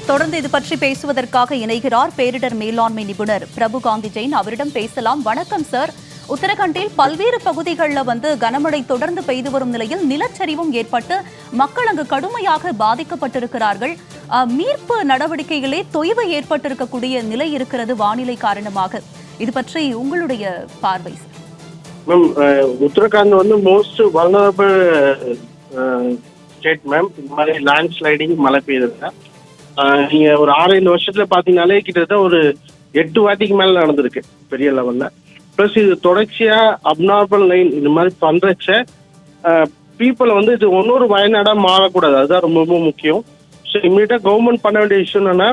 தொடர்ந்து இது பற்றி பேசுவதற்காக இணைகிறார் பேரிடர் மேலாண்மை நிபுணர் பிரபு காந்தி ஜெயின். அவரிடம் பேசலாம். வணக்கம் சார். உத்தரகண்டில் பல்வேறு பகுதிகளில் கனமழை தொடர்ந்து பெய்து வரும் நிலையில் நிலச்சரிவும் ஏற்பட்டு மக்கள் அங்கு கடுமையாக பாதிக்கப்பட்டிருக்கிறார்கள். மீட்பு நடவடிக்கைகளே தொய்வு ஏற்பட்டிருக்கக்கூடிய நிலை இருக்கிறது வானிலை காரணமாக. இது பற்றி உங்களுடைய பார்வை sir. Ma'am, Uttarakhand most vulnerable state ma'am. இந்த மாதிரி லேண்ட் ஸ்லைடிங் மழை பெய்யுதுங்க. நீங்க ஒரு 6-7 வருஷத்துல பாத்தீங்கன்னாலே கிட்டத்தட்ட ஒரு 8 வாட்டிக்கு மேல நடந்திருக்கு பெரிய லெவல்ல. பிளஸ் இது தொடர்ச்சியா அப்நார்மல் லைன் இந்த மாதிரி பண்றச்ச பீப்புளை இது ஒன்னொரு வயநாடா மாறக்கூடாது. அதுதான் ரொம்ப ரொம்ப முக்கியம். ஸோ இமீடியட்டா கவர்மெண்ட் பண்ண வேண்டிய விஷயம் என்னன்னா,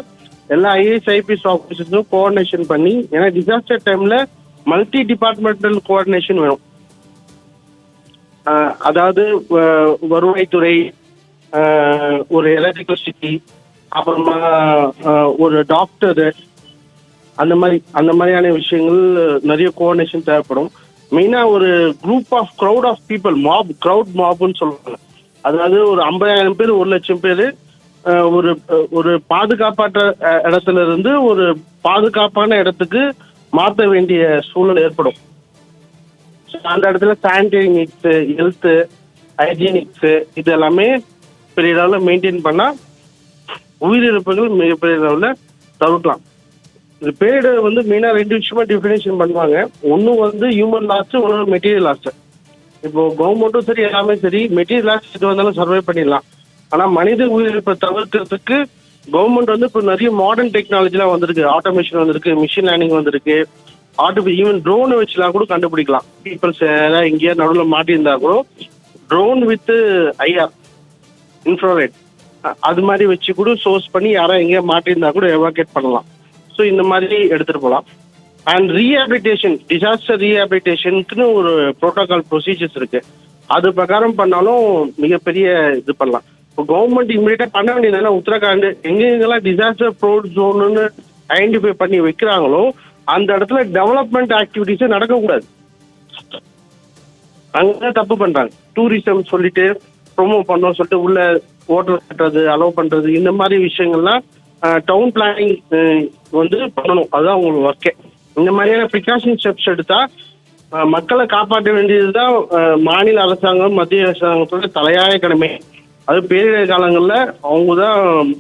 எல்லா ஐஏஎஸ் ஐபிஎஸ் ஆஃபீஸர்ஸும் கோஆர்டினேஷன் பண்ணி, ஏன்னா டிசாஸ்டர் டைம்ல மல்டி டிபார்ட்மெண்டல் கோஆர்டினேஷன் வேணும். அதாவது வருவாய்த்துறை, ஒரு எலக்ட்ரிசிட்டி, அப்புறமா ஒரு டாக்டரு, அந்த மாதிரியான விஷயங்கள் நிறைய கோஆர்டினேஷன் தேவைப்படும். மெயினா ஒரு group of crowd of people, crowd மாப்னு சொல்லுவாங்க. அதாவது ஒரு 50,000 பேர், 1,00,000 பேர் ஒரு பாதுகாப்பற்ற இடத்துல இருந்து ஒரு பாதுகாப்பான இடத்துக்கு மாற்ற வேண்டிய சூழல் ஏற்படும். அந்த இடத்துல சானிடரி நீட்ஸு, ஹெல்த்து, ஹைஜீனிக்ஸு இது எல்லாமே பெரிய லெவலில் மெயின்டைன் பண்ணால் உயிரிழப்புகள் மிகப்பெரிய லெவலில் தவிர்க்கலாம். இது பேரிடர் மெயினாக 2 விஷயமா டிஃபினேஷன் பண்ணுவாங்க. ஒன்று ஹியூமன் லாஸ், ஒன்று மெட்டீரியல் லாஸ். இப்போ கவர்மெண்ட்டும் சரி, எல்லாமே சரி, மெட்டீரியல் லாஸ் இது வந்தாலும் சர்வை பண்ணிடலாம். ஆனால் மனித உயிரிழப்பை தவிர்க்கிறதுக்கு கவர்மெண்ட் இப்போ நிறைய மாடர்ன் டெக்னாலஜிலாம் வந்திருக்கு. ஆட்டோமேஷன் வந்திருக்கு, மிஷின் லேர்னிங் வந்திருக்கு, ஈவன் ட்ரோனை வச்சுலாம் கூட கண்டுபிடிக்கலாம். பீப்புள்ஸ் ஏதாவது எங்கேயா நடுவில் மாட்டியிருந்தா கூட ட்ரோன் வித் ஐஆர், இன்ஃப்ராரெட், அது மாதிரி வச்சு கூட சோர்ஸ் பண்ணி யாராவது எங்கேயா மாட்டியிருந்தா கூட எவாக்குவேட் பண்ணலாம். ஸோ இந்த மாதிரி எடுத்துகிட்டு போகலாம். அண்ட் ரீஹாபிலிட்டேஷன், டிசாஸ்டர் ரீஹாபிலிட்டேஷனுக்குன்னு ஒரு ப்ரோட்டோகால் ப்ரொசீஜர்ஸ் இருக்கு. அது பிரகாரம் பண்ணாலும் மிகப்பெரிய இது பண்ணலாம். இப்போ கவர்மெண்ட் இமீடியட்டா பண்ண வேண்டியதுனா, உத்தரகாண்ட் எங்கெங்கெல்லாம் டிசாஸ்டர் ப்ரோன் ஜோன்னு ஐடென்டிஃபை பண்ணி வைக்கிறாங்களோ அந்த இடத்துல டெவலப்மெண்ட் ஆக்டிவிட்டிஸே நடக்கக்கூடாது. அங்கே தப்பு பண்றாங்க. டூரிசம் சொல்லிட்டு ப்ரொமோட் பண்ணோம் சொல்லிட்டு உள்ள ஹோட்டல் கட்டுறது, அலோவ் பண்றது, இந்த மாதிரி விஷயங்கள்லாம் டவுன் பிளானிங் பண்ணணும். அதுதான் அவங்களுக்கு ஒர்க்கே. இந்த மாதிரியான ப்ரிகாஷன் ஸ்டெப்ஸ் எடுத்தா மக்களை காப்பாற்ற வேண்டியதுதான் மாநில அரசாங்கம், மத்திய அரசாங்கத்தோட தலையாய கடமை. அது பேரிடர் காலங்களில் அவங்க தான்,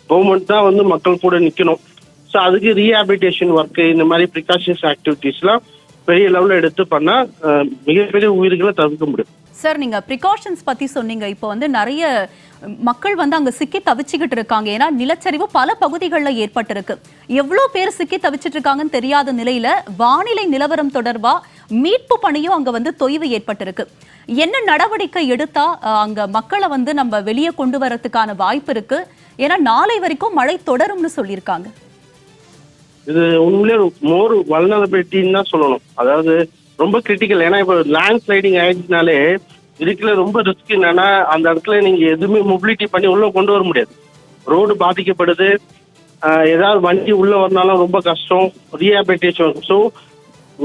கவர்மெண்ட் தான் மக்கள் கூட நிற்கணும். ஸோ அதுக்கு ரீஹாபிலிட்டேஷன் ஒர்க்கு, இந்த மாதிரி ப்ரிகாஷன்ஸ் ஆக்டிவிட்டிஸ்லாம் பெரிய லெவலில் எடுத்து பண்ணால் மிகப்பெரிய உயிர்களை தவிர்க்க முடியும். சார், நீங்க ப்ரிகாஷன்ஸ் பத்தி சொன்னீங்க. இப்போ நிறைய மக்கள் அங்க சிக்கி தவிச்சுக்கிட்டு இருக்காங்க. ஏன்னா நிலச்சரிவு பல பகுதிகளில் ஏற்பட்டிருக்கு. எவ்வளோ பேர் சிக்கி தவிச்சிட்டு இருக்காங்கன்னு தெரியாத நிலையில வானிலை நிலவரம் தொடர்பா மீட்பு பணியும் அங்க தொய்வு ஏற்பட்டிருக்கு. என்ன நடவடிக்கை எடுத்தா அங்க மக்களை நம்ம வெளியே கொண்டு வரதுக்கான வாய்ப்பு இருக்கு? ஏன்னா நாளை வரைக்கும் மழை தொடரும்னு சொல்லியிருக்காங்க. இது உண்மையிலே மோர் வல்னரபிலிட்டின்னு தான் சொல்லணும். அதாவது ரொம்ப கிரிட்டிக்கல். ஏன்னா இப்போ லேண்ட் ஸ்லைடிங் ஆயிடுச்சுனாலே இதுக்குள்ள ரொம்ப ரிஸ்க் என்னன்னா, அந்த இடத்துல நீங்க எதுவுமே மொபிலிட்டி பண்ணி உள்ள கொண்டு வர முடியாது. ரோடு பாதிக்கப்படுது, ஏதாவது வண்டி உள்ள வரனாலும் ரொம்ப கஷ்டம். ரீஹாபிலிட்டேஷன் ஸோ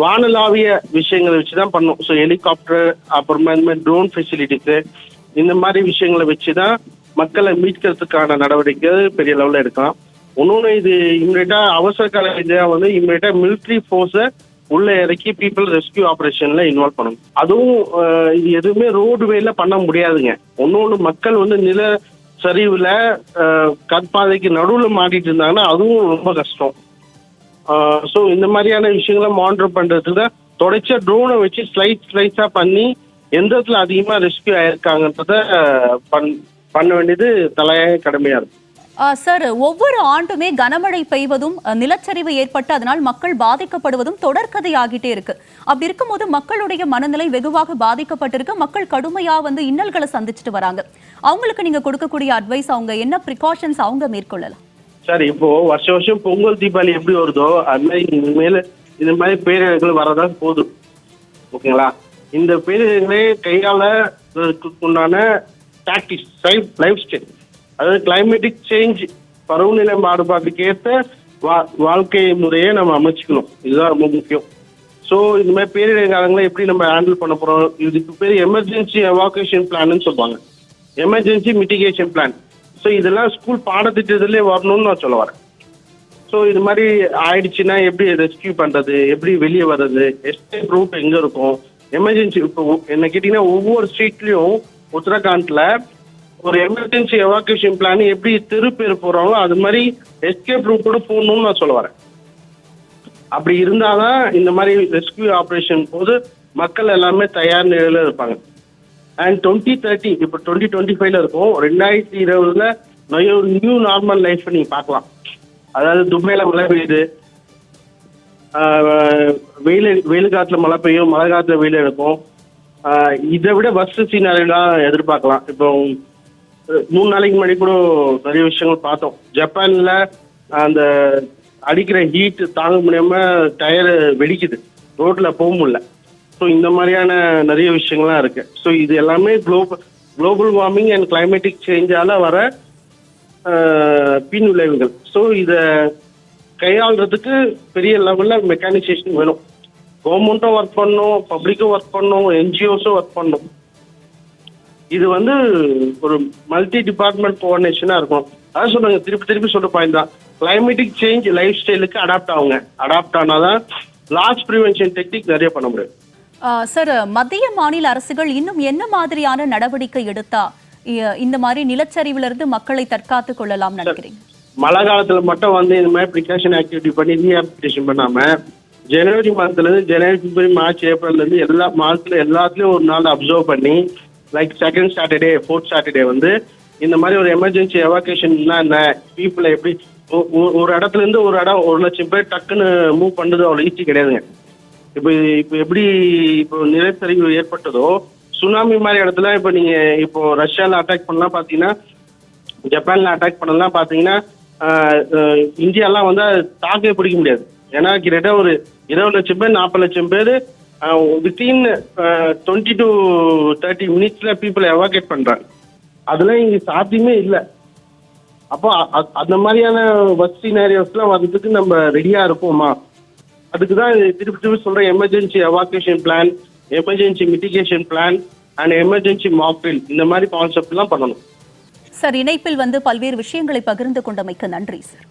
வானலாவிய விஷயங்களை வச்சுதான் பண்ணும். ஸோ ஹெலிகாப்டர், அப்புறமா இந்த மாதிரி ட்ரோன் ஃபெசிலிட்டிஸு, இந்த மாதிரி விஷயங்களை வச்சுதான் மக்களை மீட்கிறதுக்கான நடவடிக்கை பெரிய லெவலில் எடுக்கலாம். இன்னொன்று, இது இம்மிடியட்டா அவசர கால இந்தியா இம்மிடியட்டா மிலிட்ரி ஃபோர்ஸை உள்ள இறக்கி பீப்புள் ரெஸ்கியூ ஆப்ரேஷன்ல இன்வால்வ் பண்ணணும். அதுவும் இது எதுவுமே ரோடு வேல பண்ண முடியாதுங்க. ஒன்னொன்று, மக்கள் நில சரிவுல கற்பாதைக்கு நடுவில் மாட்டிட்டு இருந்தாங்கன்னா அதுவும் ரொம்ப கஷ்டம். ஸோ இந்த மாதிரியான விஷயங்களை மானிட்டர் பண்றதுக்கு தான் தொடர்ச்சியா ட்ரோனை வச்சு ஸ்லைஸா பண்ணி எந்த இடத்துல அதிகமாக ரெஸ்கியூ ஆயிருக்காங்கன்றத பண்ண வேண்டியது தலையாய கடமையா இருக்கு. சார், ஒவ்வொரு ஆண்டுமே கனமழை பெய்வதும் நிலச்சரிவு ஏற்பட்டு அதனால் மக்கள் பாதிக்கப்படுவதும் தொடர்கதையாகிட்டே இருக்கு. அப்படி இருக்கும்போது மக்களுடைய மனநிலை வெகுவாக பாதிக்கப்பட்டிருக்கு. மக்கள் கடுமையா இன்னல்களை சந்திச்சுட்டு வராங்க. அவங்களுக்கு நீங்க கொடுக்கக்கூடிய அட்வைஸ், அவங்க என்ன ப்ரிகாஷன்ஸ் அவங்க மேற்கொள்ளலாம்? சார், இப்போ வருஷம் பொங்கல், தீபாவளி எப்படி வருதோ அது மாதிரி இனிமேல் இந்த மாதிரி பேரிடர்கள் வரதான் போதும். ஓகேங்களா? இந்த பேரிடர்களை கையாள உண்டான டாக்டிக்ஸ், லைஃப் ஸ்டைல், அதாவது கிளைமேட்டிக் சேஞ்ச், பருவநிலை மாறுபாட்டுக்கு ஏற்ற வாழ்க்கை முறையை நம்ம அமைச்சுக்கணும். இதுதான் ரொம்ப முக்கியம். ஸோ இந்த மாதிரி பேரிடர் காலங்களை எப்படி நம்ம ஹேண்டில் பண்ண போறோம், இதுக்கு பேர் எமர்ஜென்சி எவாக்குவேஷன் பிளான்னு சொல்லுவாங்க. Emergency mitigation plan. ஸோ இதெல்லாம் ஸ்கூல் பாடத்திட்டத்திலே வரணும்னு நான் சொல்ல வரேன். ஸோ இது மாதிரி ஆயிடுச்சுன்னா எப்படி ரெஸ்கியூ பண்றது, எப்படி வெளியே வர்றது, எஸ்கேப் ரூட் எங்க இருக்கும், எமர்ஜென்சி. இப்போ என்ன கேட்டீங்கன்னா ஒவ்வொரு ஸ்ட்ரீட்லயும் உத்தரகாண்ட்ல ஒரு எமர்ஜென்சி எவாக்குவேஷன் பிளான் எப்படி தெரு பேர் போறாங்களோ அது மாதிரி எஸ்கேப் ரூட் கூட போடணும்னு நான் சொல்ல வரேன். அப்படி இருந்தாதான் இந்த மாதிரி ரெஸ்கியூ ஆப்ரேஷன் போது மக்கள் எல்லாமே தயார் நிலையில இருப்பாங்க. அண்ட் 2030 இப்போ 2025 இருக்கும், 2020 ஒரு நியூ நார்மல் லைஃப் நீங்க பார்க்கலாம். அதாவது துபாயில மழை பெய்யுது, வெயில் காலத்துல மழை பெய்யும், மழை காலத்துல வெயில் எடுக்கும். இதை விட வர்ஸ்ட் சீனரிலாம் எதிர்பார்க்கலாம். இப்போ 3 நாளைக்கு முன்னாடி கூட நிறைய விஷயங்கள் பார்த்தோம். ஜப்பான்ல அந்த அடிக்கிற ஹீட் தாங்க முடியாம டயர் வெடிக்குது, ரோட்ல போக முடியல. ஸோ இந்த மாதிரியான நிறைய விஷயங்கள்லாம் இருக்கு. ஸோ இது எல்லாமே குளோபல் வார்மிங் அண்ட் கிளைமேட்டிக் சேஞ்சால வர பின் விளைவுகள். ஸோ இதை கையாளுறதுக்கு பெரிய லெவலில் மெக்கானிசேஷன் வேணும். கவர்மெண்ட்டும் ஒர்க் பண்ணணும், பப்ளிக்கும் ஒர்க் பண்ணணும், என்ஜிஓஸும் ஒர்க் பண்ணணும். இது ஒரு மல்டி டிபார்ட்மெண்ட் கோஆர்டினேஷனாக இருக்கும். அதான் சொல்லுங்க, திருப்பி சொல்ற பாயிண்ட் தான், கிளைமேட்டிக் சேஞ்ச் லைஃப் ஸ்டைலுக்கு அடாப்ட் ஆகுங்க. அடாப்ட் ஆனாதான் லாஸ் ப்ரிவென்ஷன் டெக்னிக் நிறைய பண்ண முடியும். சார், மத்திய மாநில அரசுகள் இன்னும் என்ன மாதிரியான நடவடிக்கை எடுத்தா இந்த மாதிரி நிலச்சரிவுல இருந்து மக்களை தற்காத்து கொள்ளலாம் நினைக்கிறீங்க? மழை காலத்துல மட்டும் இந்த மாதிரி ப்ரிகாஷன் ஆக்டிவிட்டி பண்ணி ரீஹாபிலிட்டேஷன் பண்ணாம ஜனவரி மாதத்துல இருந்து ஜனவரி, பிப்ரவரி, மார்ச், ஏப்ரல்ல இருந்து எல்லா மாதத்துல எல்லாத்துலயும் ஒரு நாள் அப்சர்வ் பண்ணி like second Saturday, fourth Saturday இந்த மாதிரி ஒரு எமர்ஜென்சி எவாக்குவேஷன்னா என்ன, பீப்புளை எப்படி ஒரு இடத்துல இருந்து ஒரு இடம் 1 லட்சம் பேர் டக்குன்னு மூவ் பண்ணுறது அவ்வளோ ஈஸி கிடையாதுங்க. இப்போ எப்படி இப்போ நிலச்சரிவு ஏற்பட்டதோ சுனாமி மாதிரி இடத்துல இப்போ நீங்க இப்போ ரஷ்யால அட்டாக் பண்ணலாம் பார்த்தீங்கன்னா, ஜப்பான்ல அட்டாக் பண்ணலாம் பார்த்தீங்கன்னா, இந்தியாலாம் தாக்கே பிடிக்க முடியாது. ஏன்னா கிட்டத்தட்ட ஒரு 20 லட்சம் பேர் 40 லட்சம் பேர் வித்தின் 20 to 30 மினிட்ஸ்ல பீப்புளை எவாக்குவேட் பண்றாங்க. அதெல்லாம் இங்க சாத்தியமே இல்லை. அப்போ அந்த மாதிரியான வர்ஸ்ட் சினாரியோஸ்லாம் வர்றதுக்கு நம்ம ரெடியா இருப்போமா? அதுக்கு தான் திருப்பி சொல்ற emergency evacuation plan, emergency mitigation plan and emergency mock drill, இந்த மாதிரி கான்செப்ட்லாம் பண்ணணும். சார், இணைப்பில் பல்வேறு விஷயங்களை பகிர்ந்து கொண்டமைக்கு நன்றி சார்.